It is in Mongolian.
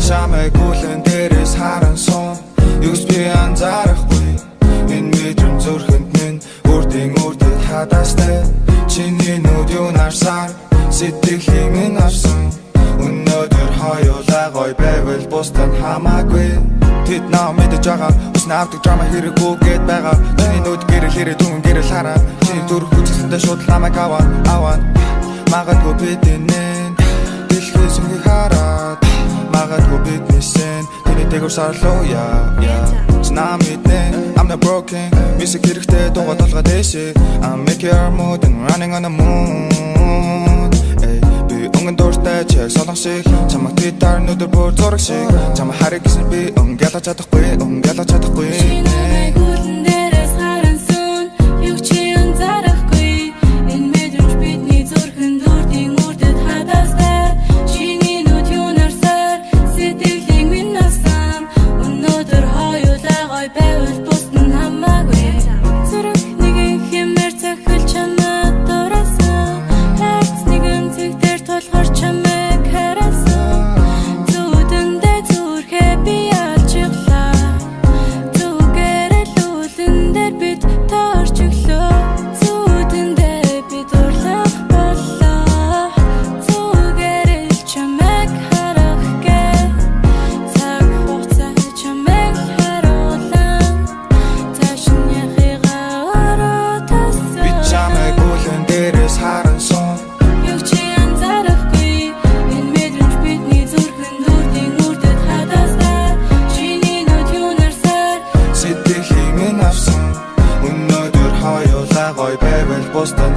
чамайг үлэн дээрээс харан суун юус би анзаарахгүй энэ мэдрэмж зүрхэнд минь үрдийн үрдэд хадастай чиний нүд юунаар сар сэтгэлийн минь авсан өнөөдөр хоёулаа гоё байвал бусдад хамаагүй тэд наа мэдэж байгаа усна авдаг драма хэрэггүй гэд байгаа чиний нүд гэрэл хэрэг түн гэрэл хараа чиний зүрх хүчсэндээ шууд ламайг аваад магадгүй бидэнэн дэлхий сүнхийг хараад магадгүй биднээсэн тэний дээгүүр сарлуу Now I'm not broken Music хэрэгтэй дууга толгой дэшээ I'm making our mood and running on the moon Би өнгөн дуртай чиг солон шиг чамаг гитар нүдэр бүр зураг шиг чамаг харах гэсэн би өнгөлөж чадахгүй Boston